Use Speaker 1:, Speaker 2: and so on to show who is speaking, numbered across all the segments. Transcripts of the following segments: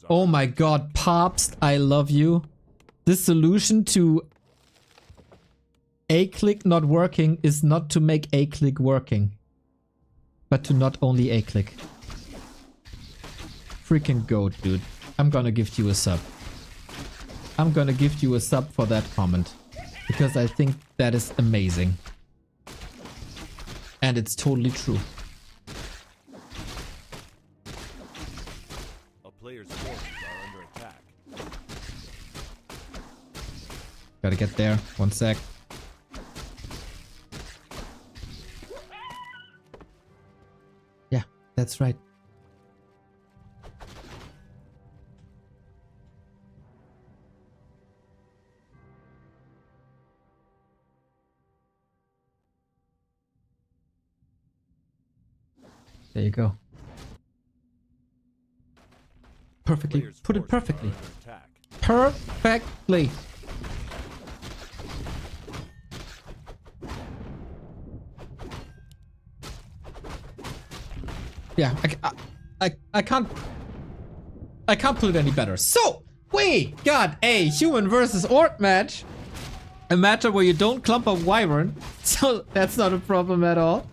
Speaker 1: Oh my god, Popst, I love you. This solution to A-click not working is not to make A-click working, but to not only A-click. Freaking goat, dude. I'm gonna give you a sub. I'm gonna give you a sub for that comment. Because I think that is amazing. And it's totally true.
Speaker 2: A player's forces are under attack.
Speaker 1: Gotta get there. 1 sec. Yeah, that's right. There you go. Perfectly. Put it perfectly. Perfectly. Yeah, I can't put it any better. So, we got a human versus orc match. A matchup where you don't clump up wyvern. So, that's not a problem at all.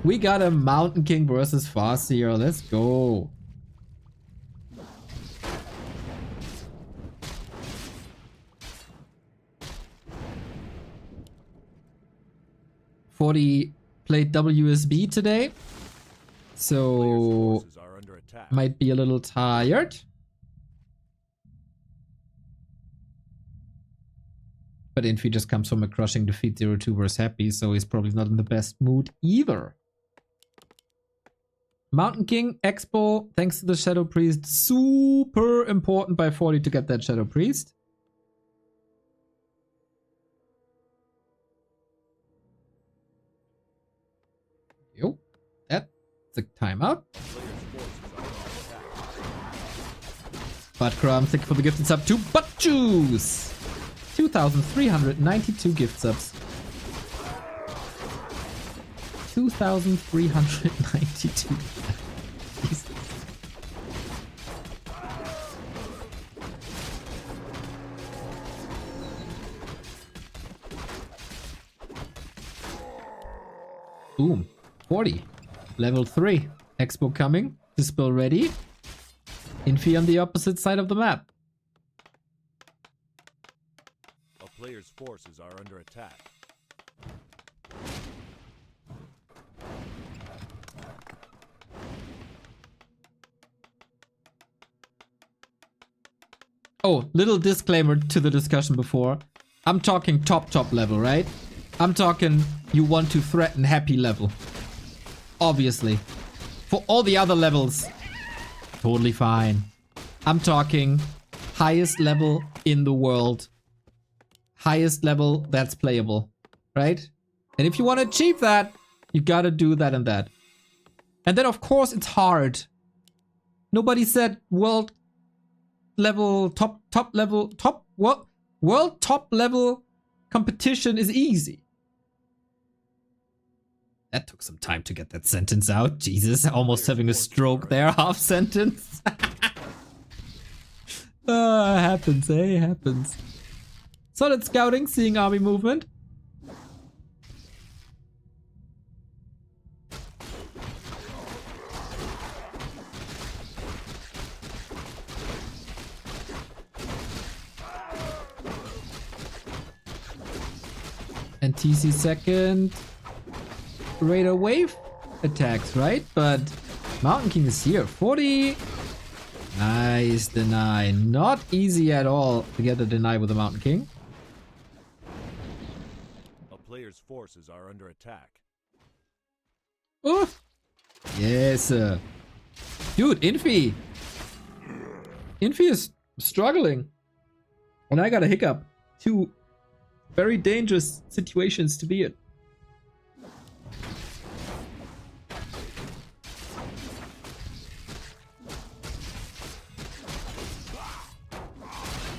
Speaker 1: We got a Mountain King versus Farseer. Let's go. Forty played WSB today, so might be a little tired. But Infy just comes from a crushing defeat 0-2 versus Happy, so he's probably not in the best mood either. Mountain King, Expo, thanks to the Shadow Priest. Super important by 40 to get that Shadow Priest. Yo, that's a timeout. Butcrum, thank you for the gifted sub to Butt Juice. 2,392 gift subs. 2,392. Boom. 40. Level 3. Expo coming. Dispel ready. Infy on the opposite side of the map.
Speaker 2: A player's forces are under attack.
Speaker 1: Oh, little disclaimer to the discussion before. I'm talking top level, right? I'm talking you want to threaten Happy level. Obviously. For all the other levels, totally fine. I'm talking highest level in the world. Highest level that's playable, right? And if you want to achieve that, you gotta do that and that. And then of course it's hard. Nobody said world level world top level competition is easy. That took some time to get that sentence out. Jesus, almost having a stroke there, half sentence. Happens, eh? Happens. Solid scouting, seeing army movement. And TC second. Raider wave attacks, right? But Mountain King is here. 40. Nice deny. Not easy at all to get a deny with the Mountain King.
Speaker 2: A player's forces are under attack.
Speaker 1: Oh. Yes. Dude, Infy. Infy is struggling. And I got a hiccup. Two very dangerous situations to be in.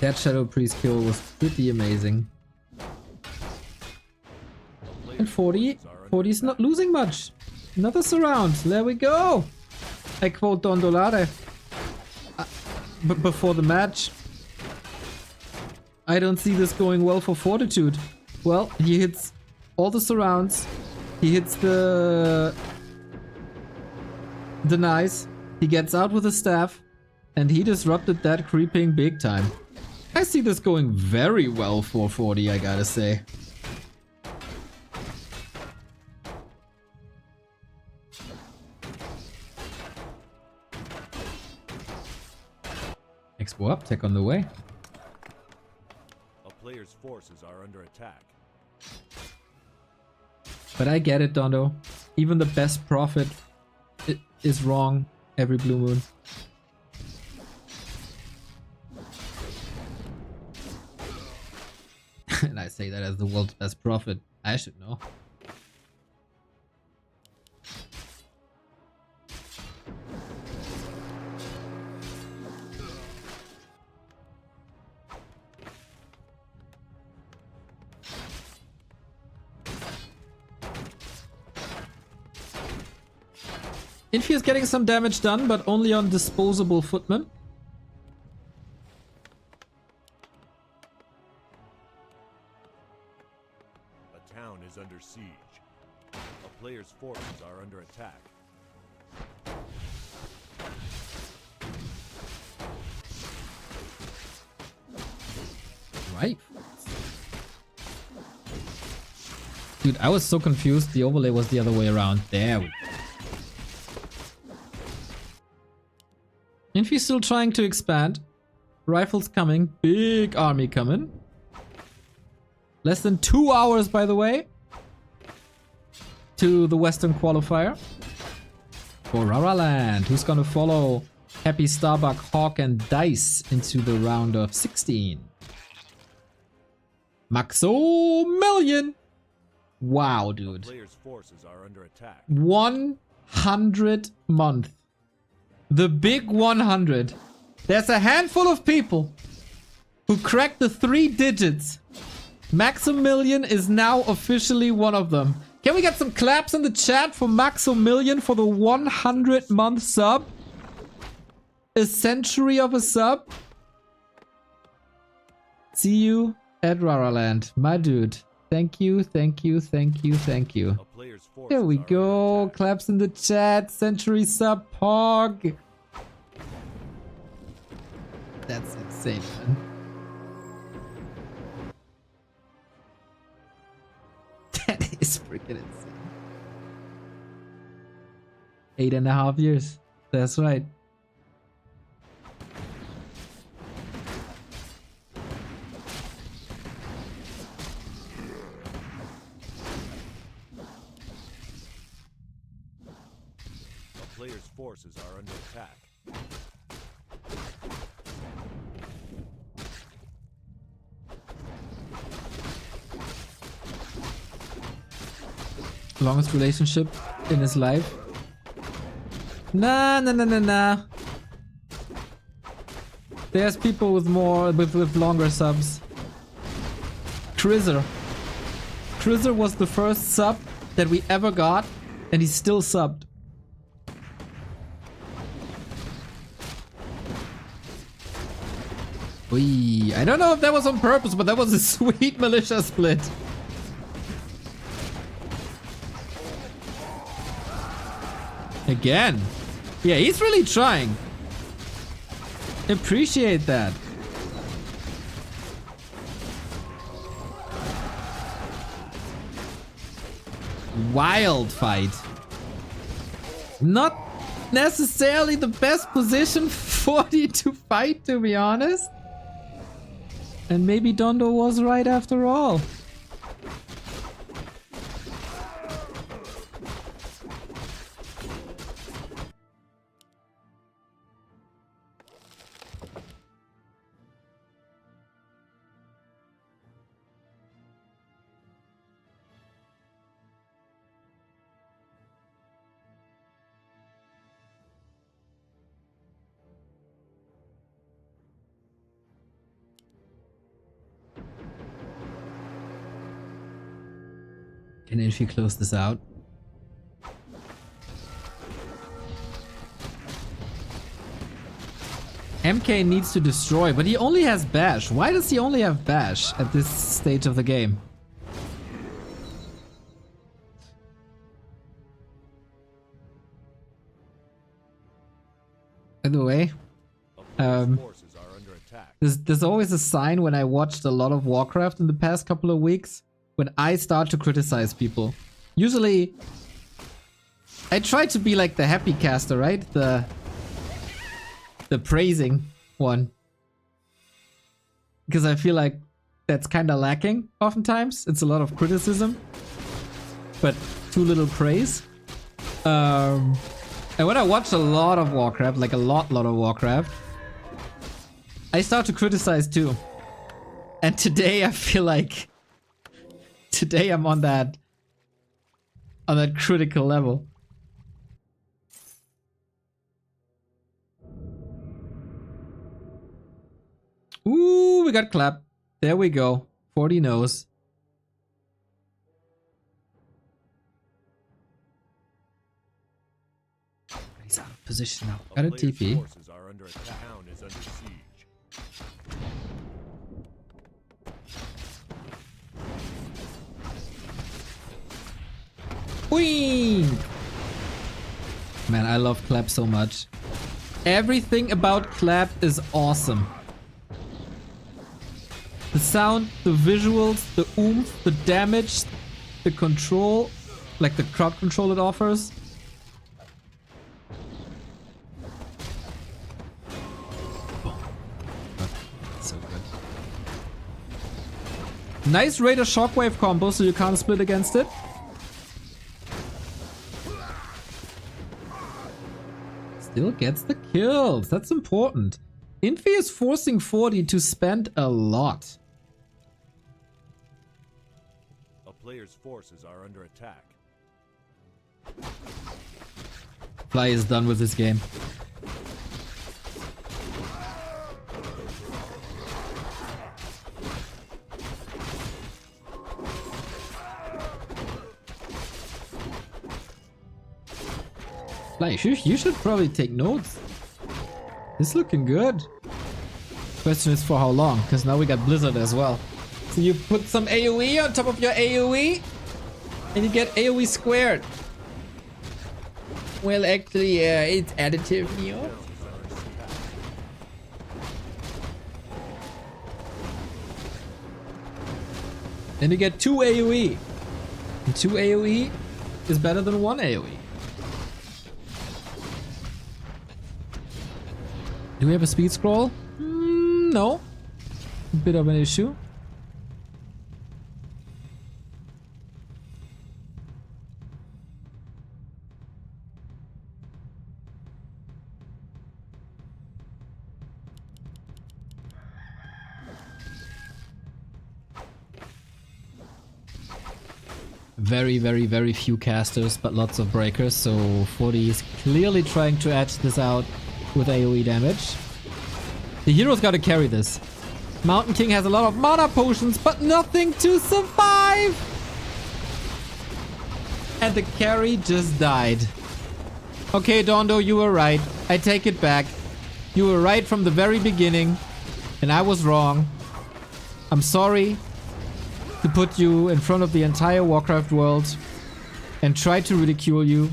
Speaker 1: That Shadow Priest kill was pretty amazing. And 40 is not losing much. Another surround. There we go. I quote Don Dolare. Before the match. I don't see this going well for Fortitude. Well, he hits all the surrounds. He hits the denies. He gets out with the staff. And he disrupted that creeping big time. I see this going very well for 40, I gotta say. Expo up, tech on the way.
Speaker 2: A player's forces are under attack.
Speaker 1: But I get it, Dondo. Even the best prophet is wrong every blue moon. And I say that as the world's best prophet. I should know. Infy is getting some damage done, but only on disposable footmen.
Speaker 2: A town is under siege. A player's forces are under attack.
Speaker 1: Right. Dude, I was so confused. The overlay was the other way around. There we go. Infy still trying to expand. Rifles coming. Big army coming. Less than 2 hours, by the way, to the Western qualifier. For Raraland, who's gonna follow Happy Starbuck, Hawk, and Dice into the round of 16. Maximilian! Wow, dude.
Speaker 2: Players' forces are under attack.
Speaker 1: 100 month. The big 100. There's a handful of people who cracked the 3 digits. Maximilian is now officially one of them. Can we get some claps in the chat for Maximilian for the 100 month sub? A century of a sub? See you at Raraland, my dude. Thank you, thank you, thank you, thank you.
Speaker 2: A player's forces
Speaker 1: There we
Speaker 2: are under
Speaker 1: go.
Speaker 2: attack.
Speaker 1: Claps in the chat. Century sub pog. That's insane, man. That is freaking insane. 8.5 years. That's right.
Speaker 2: A player's forces are under attack.
Speaker 1: Longest relationship in his life. Nah. There's people with with longer subs. Krizzer. Krizzer was the first sub that we ever got, and he's still subbed. Wee. I don't know if that was on purpose, but that was a sweet militia split. Again. Yeah, he's really trying. Appreciate that. Wild fight. Not necessarily the best position for 40 to fight, to be honest. And maybe Dondo was right after all. Can Infy close this out? MK needs to destroy, but he only has Bash. Why does he only have Bash at this stage of the game? By the way, there's always a sign when I watched a lot of Warcraft in the past couple of weeks when I start to criticize people. Usually, I try to be like the happy caster, right? The praising one. Because I feel like that's kind of lacking oftentimes. It's a lot of criticism, but too little praise. And when I watch a lot of Warcraft, like a lot of Warcraft, I start to criticize too. And today I feel like today I'm on that critical level. Ooh, we got clap. There we go. 40 knows. He's out of position now. Got a TP.
Speaker 2: Forces are under attack. Town is under siege.
Speaker 1: Whee! Man, I love clap so much. Everything about clap is awesome. The sound, the visuals, the oomph, the damage, the control, like the crowd control it offers. So good. Nice Raider Shockwave combo, so you can't split against it. Still gets the kills. That's important. Infy is forcing 40 to spend a lot.
Speaker 2: A player's forces are under attack.
Speaker 1: Fly is done with this game. Fly, you should probably take notes. It's looking good. Question is for how long, because now we got Blizzard as well. So you put some AoE on top of your AoE, and you get AoE squared. Well, actually, it's additive, you know? Then you get 2 AoE. And 2 AoE is better than 1 AoE. Do we have a speed scroll? No. A bit of an issue. Very few casters, but lots of breakers, so 40 is clearly trying to edge this out with AoE damage. The hero's gotta carry this. Mountain King has a lot of mana potions, but nothing to survive! And the carry just died. Okay, Dondo, you were right. I take it back. You were right from the very beginning, and I was wrong. I'm sorry to put you in front of the entire Warcraft world and try to ridicule you,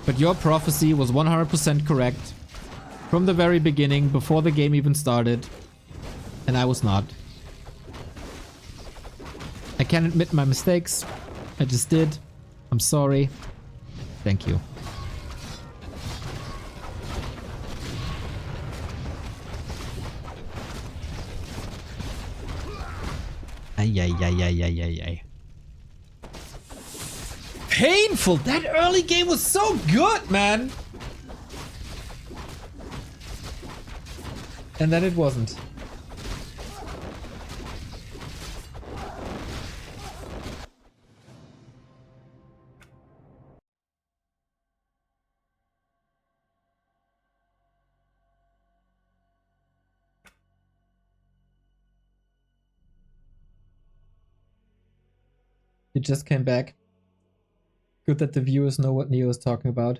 Speaker 1: but your prophecy was 100% correct from the very beginning, before the game even started, and I was not. I can't admit my mistakes. I just did. I'm sorry. Thank you. Ay. Painful! That early game was so good, man! And then it wasn't. You just came back. Good that the viewers know what Neo is talking about.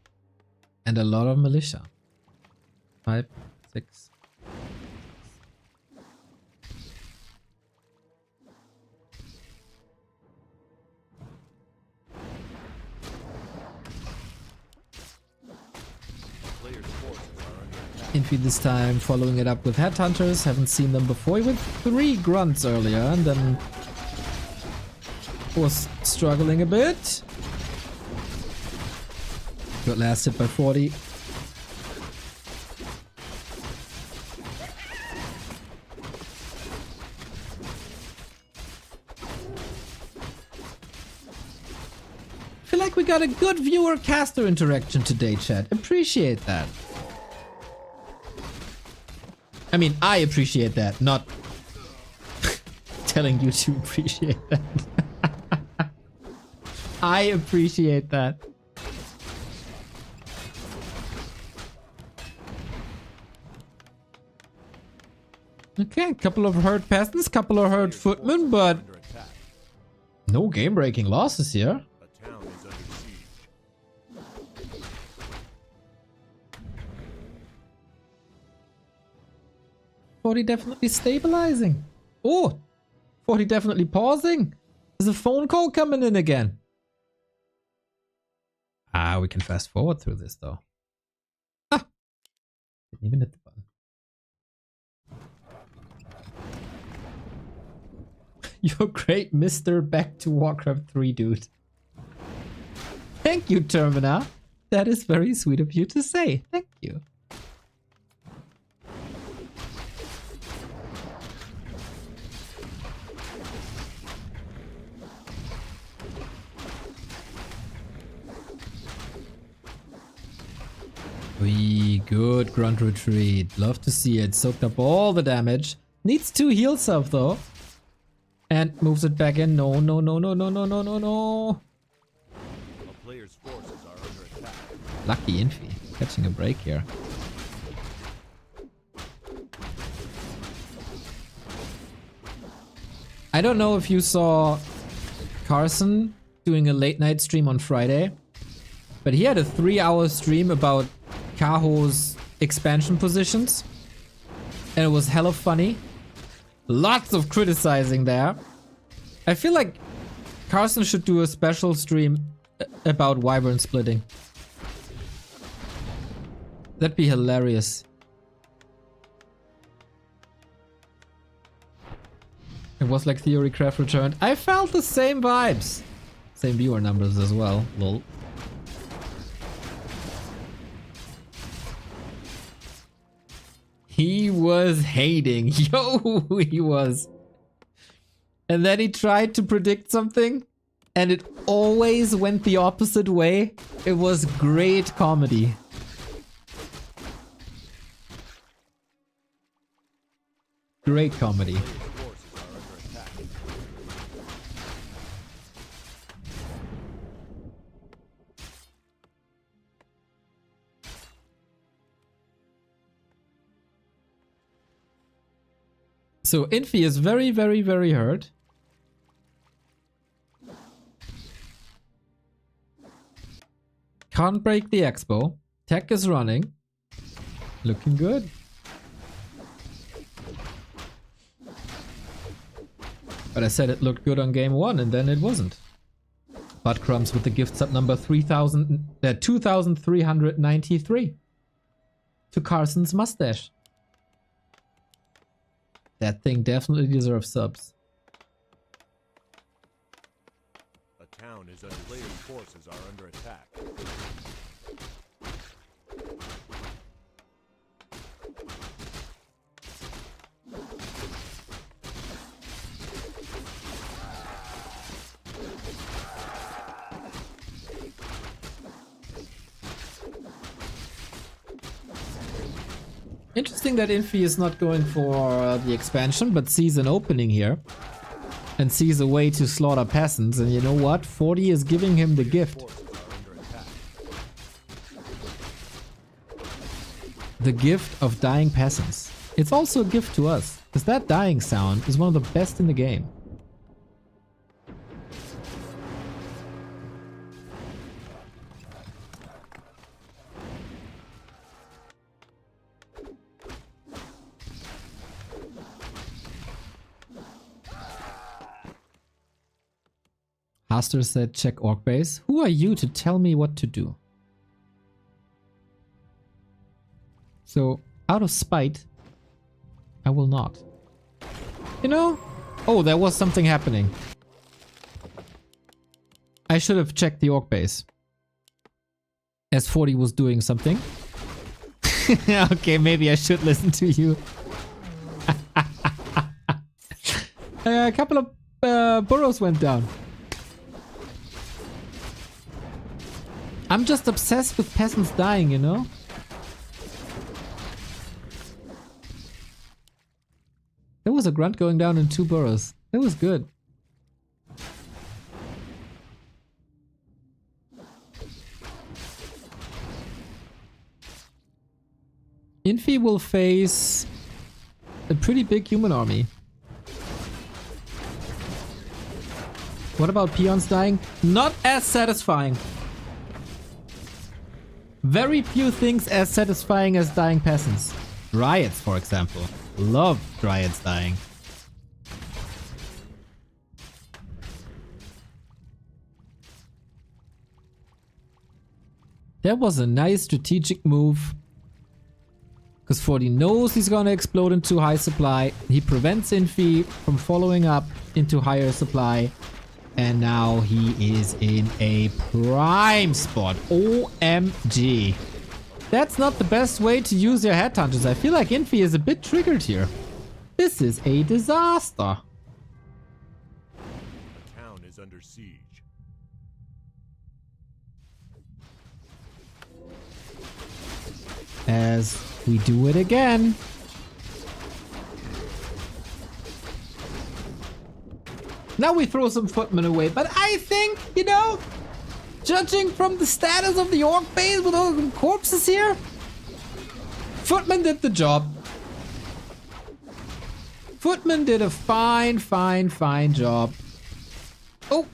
Speaker 1: And a lot of militia. 5, 6. Infi this time following it up with headhunters. Haven't seen them before. He went 3 grunts earlier and then was struggling a bit. Got last hit by 40. Feel like we got a good viewer-caster interaction today, chat. Appreciate that. I mean, I appreciate that, not telling you to appreciate that. I appreciate that. Okay, couple of hurt peasants, couple of hurt footmen, but no game-breaking losses here.
Speaker 2: A town is under siege.
Speaker 1: 40 definitely stabilizing. Oh, 40 definitely pausing. There's a phone call coming in again. Ah, we can fast forward through this though. Ah, didn't even hit the button. You're great, Mr. Back to Warcraft 3, dude. Thank you, Termina. That is very sweet of you to say. Thank you. Good grunt retreat. Love to see it. Soaked up all the damage. Needs 2 heal self though. And moves it back in. No, no, no, no, no, no, no, no, no.
Speaker 2: A player's forces are under attack.
Speaker 1: Lucky Infy. Catching a break here. I don't know if you saw Carson doing a late night stream on Friday, but he had a 3-hour stream about Kaho's expansion positions, and it was hella funny. Lots of criticizing there. I feel like Carson should do a special stream about Wyvern splitting. That'd be hilarious. It was like Theorycraft returned. I felt the same vibes. Same viewer numbers as well. Lol. He was hating. Yo, he was. And then he tried to predict something, and it always went the opposite way. It was great comedy. Great comedy. So Infy is very, very, very hurt. Can't break the expo. Tech is running. Looking good. But I said it looked good on game 1 and then it wasn't. Butt crumbs with the gift sub number 2393 to Carson's mustache. That thing definitely deserves subs.
Speaker 2: A town is under players' forces are under attack.
Speaker 1: Interesting that Infy is not going for the expansion, but sees an opening here. And sees a way to slaughter peasants. And you know what? 40 is giving him the gift. The gift of dying peasants. It's also a gift to us. Because that dying sound is one of the best in the game. master said check orc base. Who are you to tell me what to do? So, out of spite, I will not. You know? Oh, there was something happening. I should have checked the orc base. As 40 was doing something. Okay, maybe I should listen to you. A couple of burrows went down. I'm just obsessed with peasants dying, you know? There was a grunt going down in 2 burrows. That was good. Infy will face a pretty big human army. What about peons dying? Not as satisfying. Very few things as satisfying as dying peasants. Dryads, for example. Love dryads dying. That was a nice strategic move. Because 40 knows he's gonna explode into high supply. He prevents Infy from following up into higher supply. And now he is in a prime spot. OMG. That's not the best way to use your headhunters. I feel like Infy is a bit triggered here. This is a disaster.
Speaker 2: The town is under siege.
Speaker 1: As we do it again. Now we throw some footmen away, but I think, you know, judging from the status of the orc base with all the corpses here, footmen did the job. Footman did a fine job. Oh!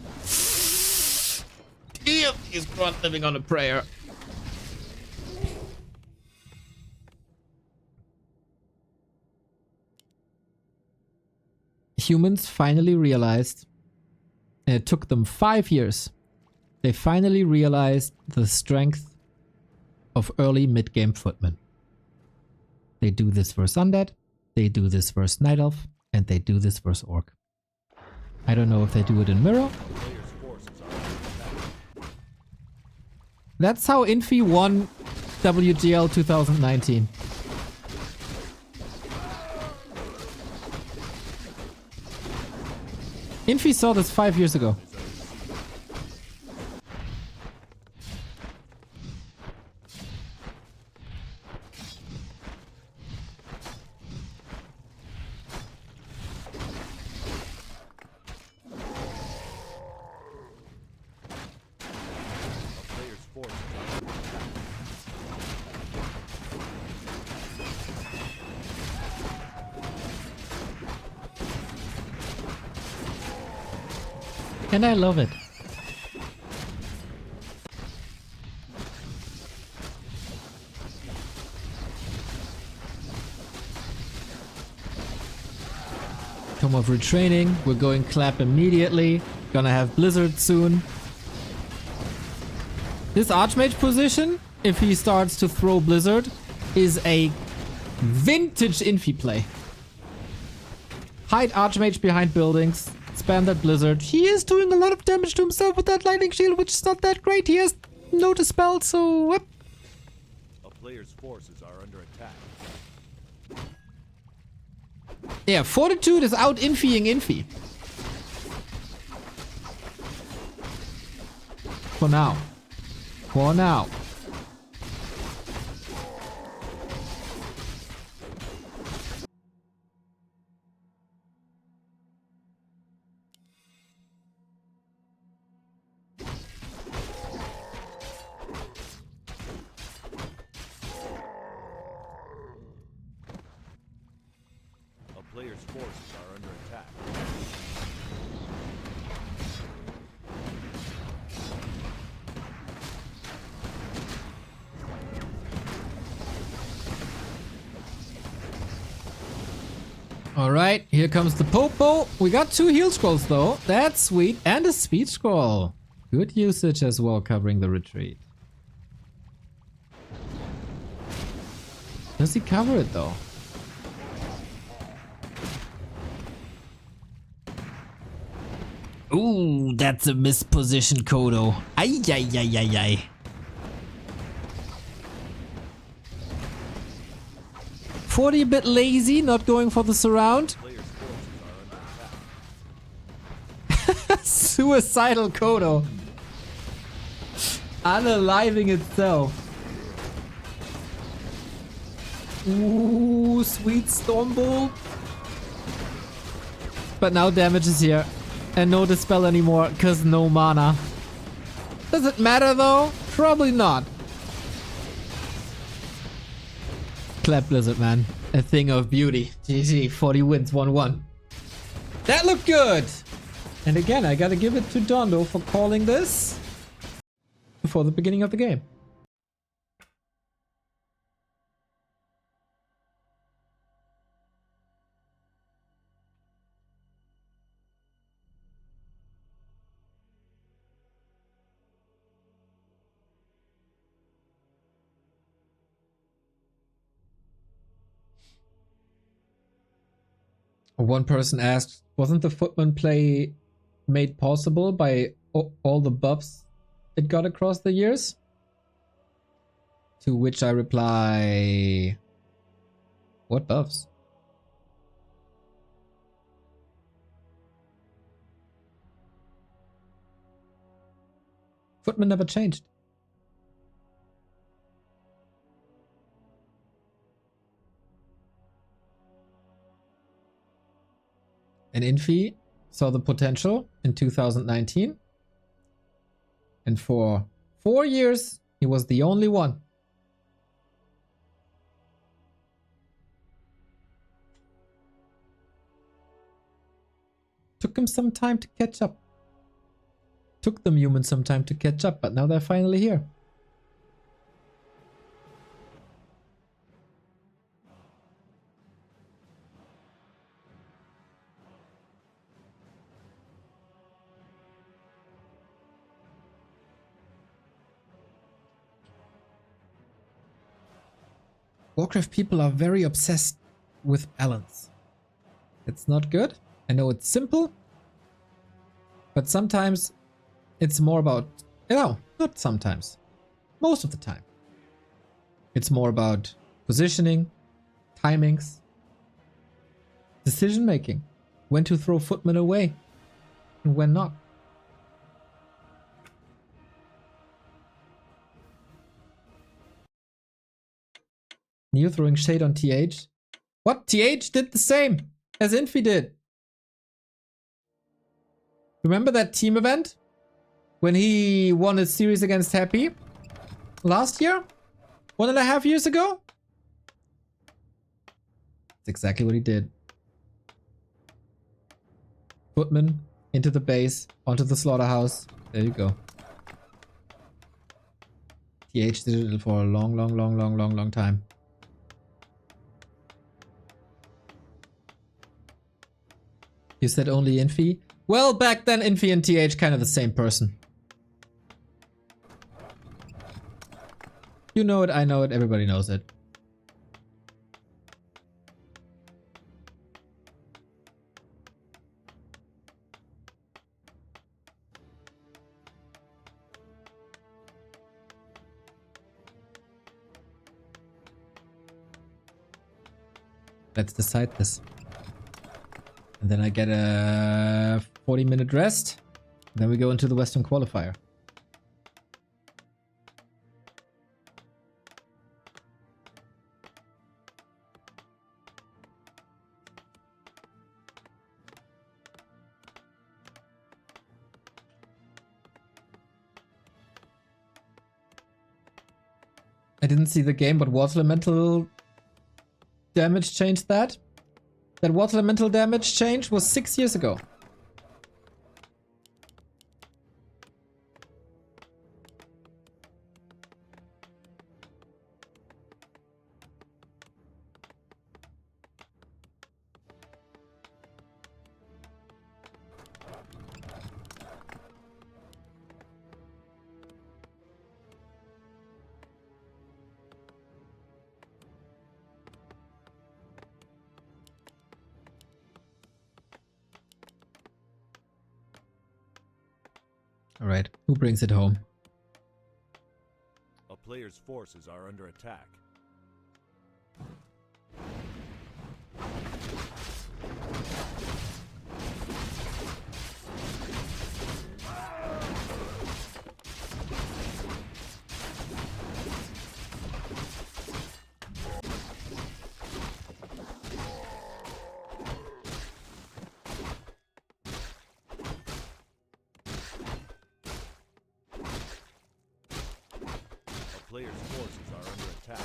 Speaker 1: Damn, he's grunt living on a prayer. Humans finally realized, and it took them 5 years, they finally realized the strength of early mid-game footmen. They do this versus undead, they do this versus night elf, and they do this versus orc. I don't know if they do it in mirror. That's how Infy won WGL 2019. Infy saw this 5 years ago. And I love it. Tome of Retraining. We're going clap immediately. Gonna have Blizzard soon. This Archmage position, if he starts to throw Blizzard, is a vintage Infy play. Hide Archmage behind buildings. Spam that Blizzard. He is doing a lot of damage to himself with that lightning shield, which is not that great. He has no dispel, so what?
Speaker 2: A player's forces are under attack.
Speaker 1: Yeah, Fortitude is out Infying Infy. For now. For now.
Speaker 2: Player's forces are under attack.
Speaker 1: Alright, here comes the Popo. We got 2 heal scrolls though. That's sweet. And a speed scroll. Good usage as well, covering the retreat. Does he cover it though? Ooh, that's a mispositioned Kodo. Ay, ay, ay, ay, ay. Forty a bit lazy, not going for the surround. Suicidal Kodo. Unaliving itself. Ooh, sweet Stormbolt. But now damage is here. And no Dispel anymore, cause no mana. Does it matter though? Probably not. Clap Blizzard, man. A thing of beauty. GG, 40 wins, 1-1. That looked good! And again, I gotta give it to Dondo for calling this before the beginning of the game. One person asked, wasn't the Footman play made possible by all the buffs it got across the years? To which I reply, what buffs? Footman never changed. And Infy saw the potential in 2019. And for 4 years, he was the only one. Took him some time to catch up. Took them humans some time to catch up, but now they're finally here. Warcraft people are very obsessed with balance. It's not good. I know it's simple, but sometimes it's more about, not sometimes, most of the time. It's more about positioning, timings, decision making, when to throw Footman away and when not. Neo throwing shade on TH. What? TH did the same as Infy did. Remember that team event? When he won a series against Happy? Last year? 1.5 years ago? That's exactly what he did. Footman into the base, onto the slaughterhouse. There you go. TH did it for a long time. You said only Infy? Well, back then Infy and TH kind of the same person. You know it, I know it, everybody knows it. Let's decide this. And then I get a 40-minute rest. Then we go into the Western qualifier. I didn't see the game, but water elemental damage changed that. That water elemental damage change was 6 years ago. Alright, who brings it home?
Speaker 2: A player's forces are under attack. A player's forces are under attack.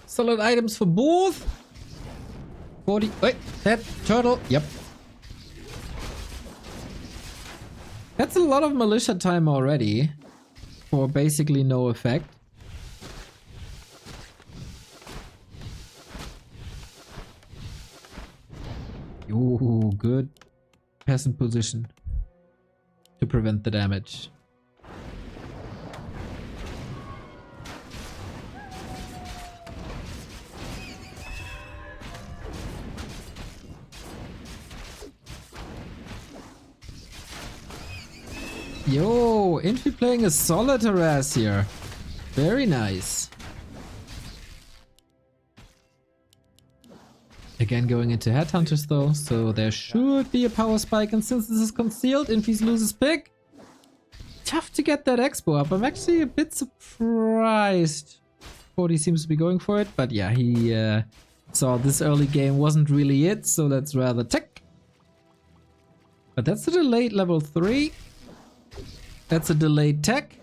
Speaker 1: Solid items for both. 40. Wait, that turtle. Yep. That's a lot of militia time already. For basically no effect. Ooh, good peasant position to prevent the damage. Yo, Infi playing a solid harass here. Very nice. Again going into headhunters though, so there should be a power spike, and since this is concealed, Infy loses pick. Tough to get that expo up. I'm actually a bit surprised. 40 seems to be going for it, but yeah, he saw this early game wasn't really it, so let's rather tech. But that's a delayed level 3. That's a delayed tech.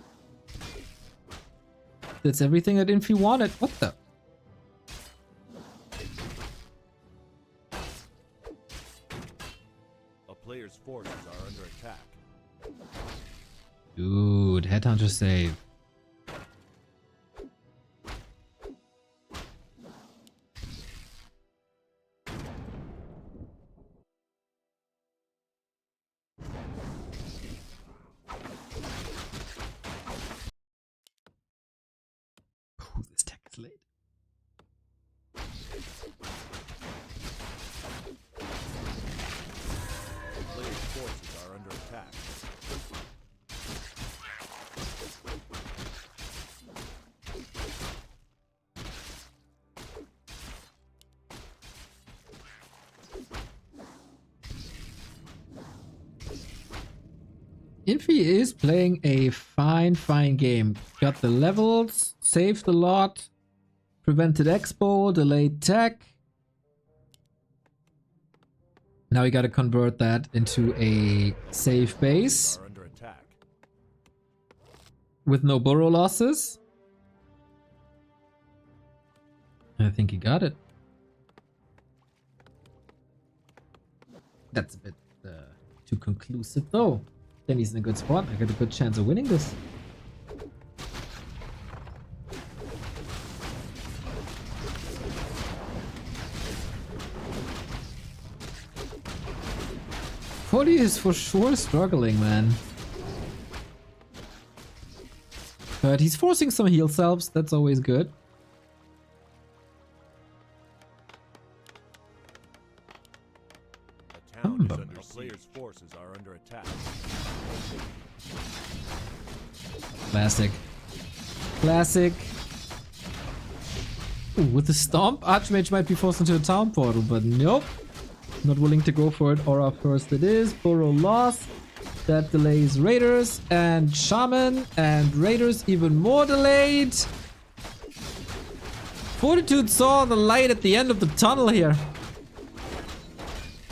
Speaker 1: That's everything that Infy wanted. What the?
Speaker 2: A player's forces are under attack.
Speaker 1: Dude, headhunter save. Ooh, this tech is late.
Speaker 2: A player's forces are under attack.
Speaker 1: Infy is playing a fine game. Got the levels, saved a lot, prevented expo, delayed tech. Now we gotta convert that into a safe base
Speaker 2: Are under attack.
Speaker 1: with no burrow losses. I think he got it. That's a bit too conclusive though. Then he's in a good spot. I got a good chance of winning this. Forty is for sure struggling, man. But he's forcing some heal selves. That's always good.
Speaker 2: A town is under player's forces are under attack.
Speaker 1: Classic. Classic. Ooh, with the stomp, Archmage might be forced into a town portal, but nope. Not willing to go for it. Aura first it is. Burrow loss. That delays Raiders and Shaman, and Raiders even more delayed. Fortitude saw the light at the end of the tunnel here.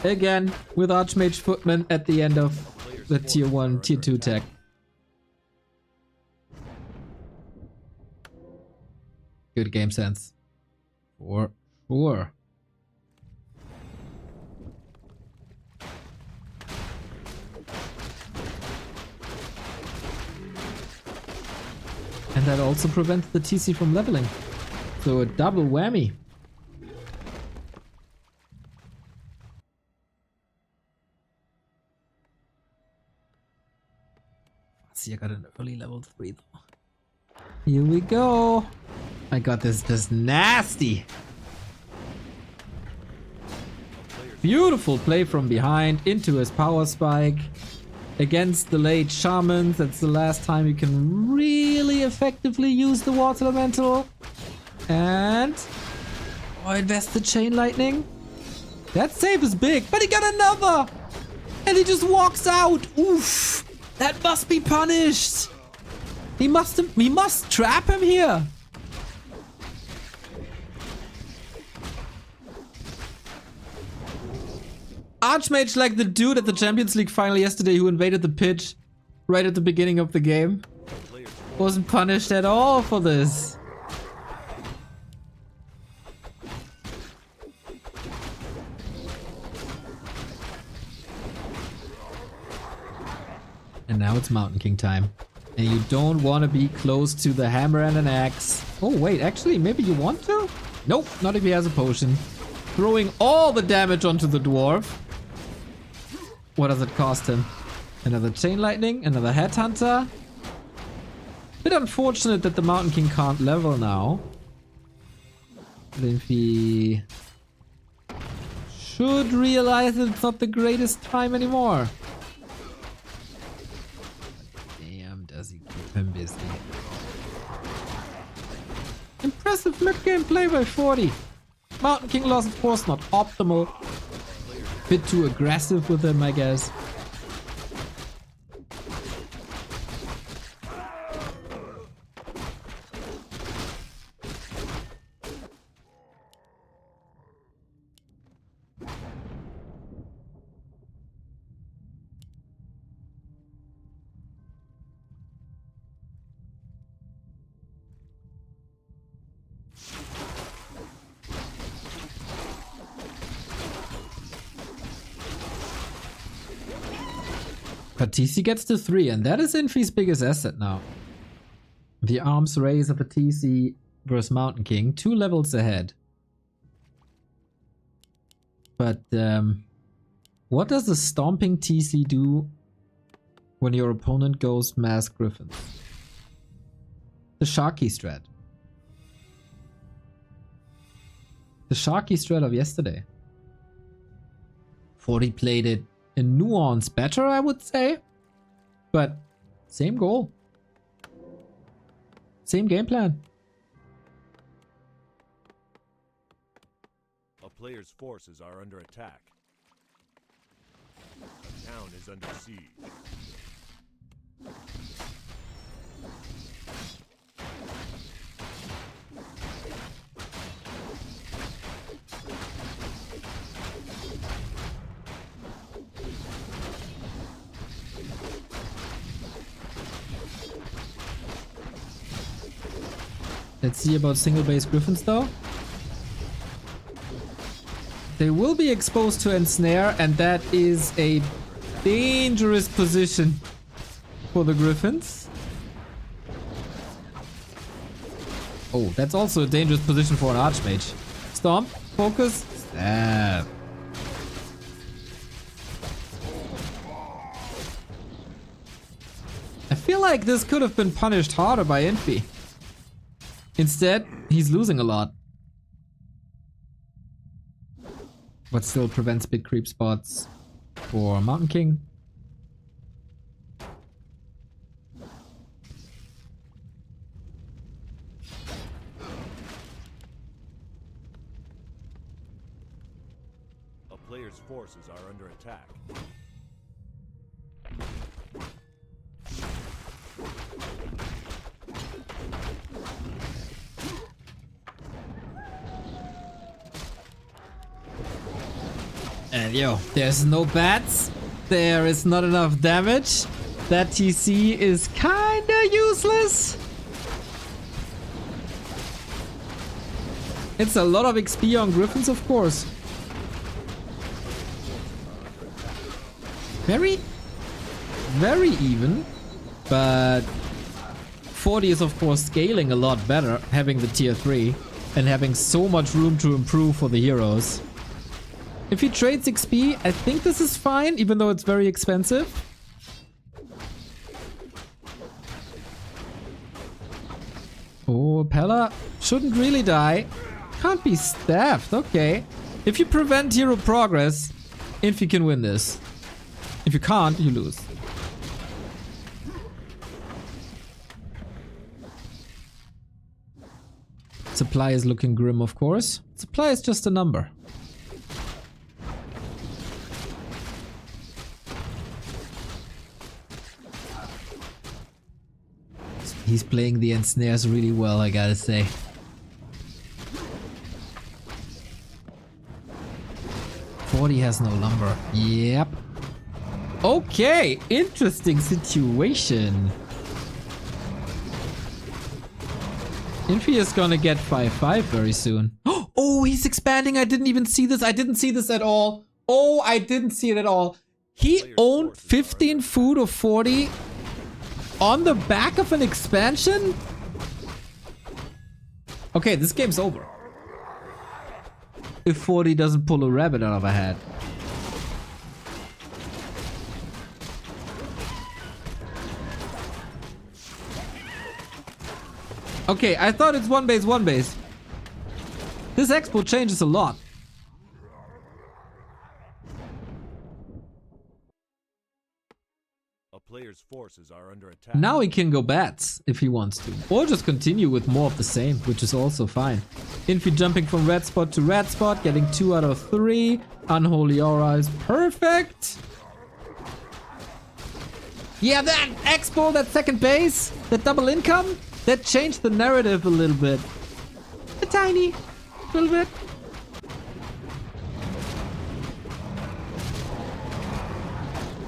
Speaker 1: Again, with Archmage Footman at the end of the tier 1, tier 2 tech. Good game sense. For sure. And that also prevents the TC from leveling. So a double whammy. See, I got an early level 3 though. Here we go. I got this nasty. Beautiful play from behind into his power spike. Against the late shamans. That's the last time you can really effectively use the water elemental. And... oh, invest the chain lightning. That save is big, but he got another! And he just walks out! Oof! That must be punished! We must trap him here! Archmage like the dude at the Champions League final yesterday who invaded the pitch right at the beginning of the game. Wasn't punished at all for this. And now it's Mountain King time. And you don't want to be close to the hammer and an axe. Oh wait, actually maybe you want to? Nope, not if he has a potion. Throwing all the damage onto the dwarf. What does it cost him? Another chain lightning, another headhunter. Bit unfortunate that the Mountain King can't level now. But Infy should realize that it's not the greatest time anymore. Damn, does he keep him busy. Impressive mid-game play by 40. Mountain King loss, of course, not optimal. Bit too aggressive with him, I guess. But TC gets to 3, and that is Infy's biggest asset now. The arms race of a TC versus Mountain King, 2 levels ahead. But what does the stomping TC do when your opponent goes mass griffins? The Sharky strat. The Sharky strat of yesterday. 40 played it a nuance better, I would say, but same goal, same game plan.
Speaker 2: A player's forces are under attack. A town is under siege.
Speaker 1: Let's see about single base griffins though. They will be exposed to ensnare, and that is a dangerous position for the griffins. Oh, that's also a dangerous position for an archmage. Stomp, focus, stab. I feel like this could have been punished harder by Infy. Instead, he's losing a lot. But still prevents big creep spots for Mountain King.
Speaker 2: A player's forces are under attack.
Speaker 1: And yo, there's no bats. There is not enough damage. That TC is kinda useless. It's a lot of XP on griffins, of course. Very even. But 40 is of course scaling a lot better, having the tier 3 and having so much room to improve for the heroes. If he trades XP, I think this is fine, even though it's very expensive. Oh, Pella shouldn't really die. Can't be staffed. Okay. If you prevent hero progress, Infy can win this. If you can't, you lose. Supply is looking grim, of course. Supply is just a number. He's playing the ensnares really well, I gotta say. He has no lumber. Yep. Okay, interesting situation. Infy is gonna get 5-5 very soon. Oh, he's expanding. I didn't even see this. I didn't see this at all. Oh, I didn't see it at all. He owned 15 food of 40 on the back of an expansion? Okay, this game's over. If 40 doesn't pull a rabbit out of a hat. Okay, I thought it's one base, one base. This expo changes a lot.
Speaker 2: A player's forces are under attack.
Speaker 1: Now he can go bats if he wants to. Or just continue with more of the same, which is also fine. Infy jumping from red spot to red spot, getting 2 out of 3. Unholy Aura is perfect. Yeah, that expo, that second base, that double income, that changed the narrative a little bit. A tiny little bit.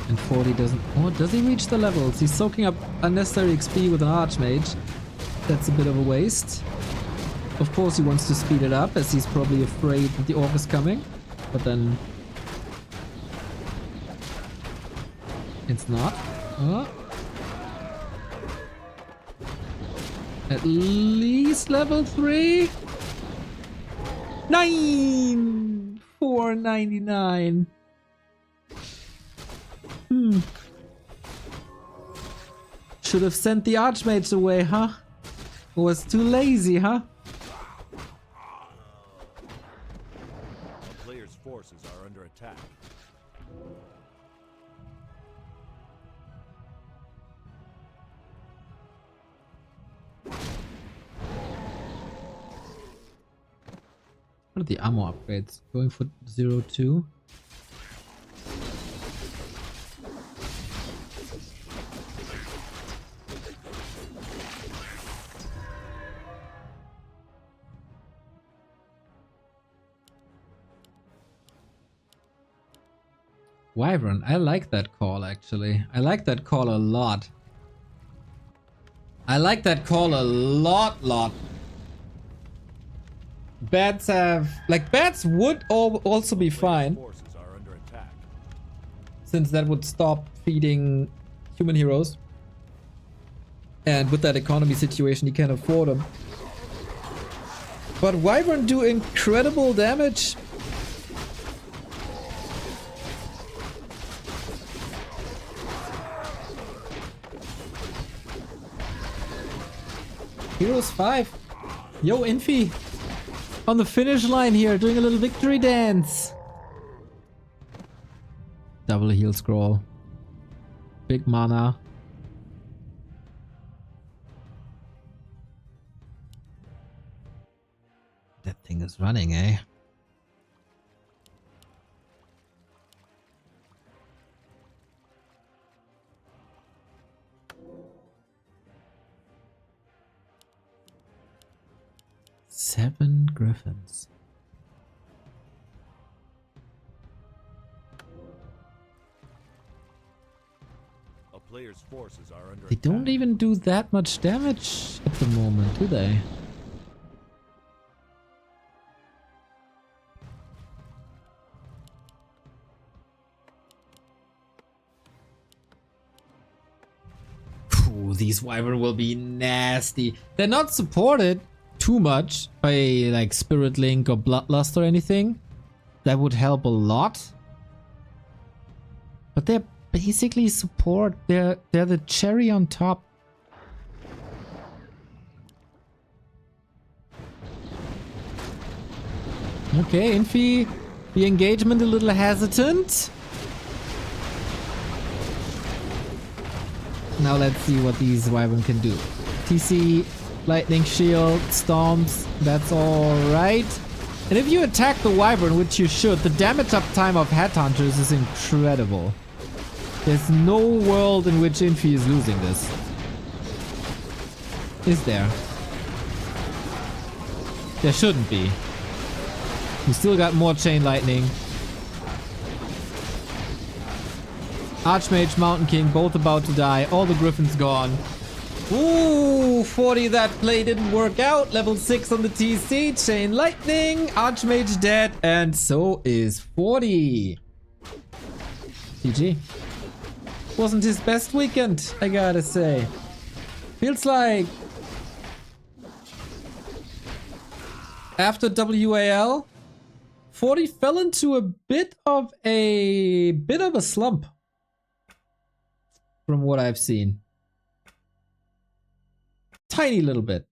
Speaker 1: And 40 doesn't... Oh, does he reach the levels? He's soaking up unnecessary XP with an Archmage. That's a bit of a waste. Of course he wants to speed it up, as he's probably afraid that the Orc is coming. But then... it's not. Oh. At least level 3? 9! 499. Should have sent the Archmage away, huh? Was too lazy, huh?
Speaker 2: A player's forces are under attack.
Speaker 1: What are the ammo upgrades? Going for 0-2. Wyvern, I like that call actually. I like that call a lot. I like that call a lot. Bats have... like, bats would also be fine.
Speaker 2: Forces are under attack.
Speaker 1: Since that would stop feeding human heroes. And with that economy situation, he can't afford them. But Wyvern do incredible damage. Heroes 5. Yo, Infy. On the finish line here, doing a little victory dance. Double heal scroll. Big mana. That thing is running, eh? Seven griffins.
Speaker 2: A player's forces are under
Speaker 1: They
Speaker 2: attack.
Speaker 1: don't even do that much damage at the moment, do they? Ooh, these Wyvern will be nasty. They're not supported too much by like Spirit Link or Bloodlust or anything. That would help a lot. But they're basically support. They're the cherry on top. Okay, Infy, the engagement a little hesitant. Now let's see what these Wyvern can do. TC, Lightning Shield, Storms, that's alright. And if you attack the Wyvern, which you should, the damage uptime of Headhunters is incredible. There's no world in which Infy is losing this. Is there? There shouldn't be. We still got more Chain Lightning. Archmage, Mountain King, both about to die. All the Griffins gone. Ooh, 40, that play didn't work out. Level 6 on the TC. Chain Lightning. Archmage dead. And so is 40. GG. Wasn't his best weekend, I gotta say. Feels like after WAL, 40 fell into a bit of a slump from what I've seen. Tiny little bit.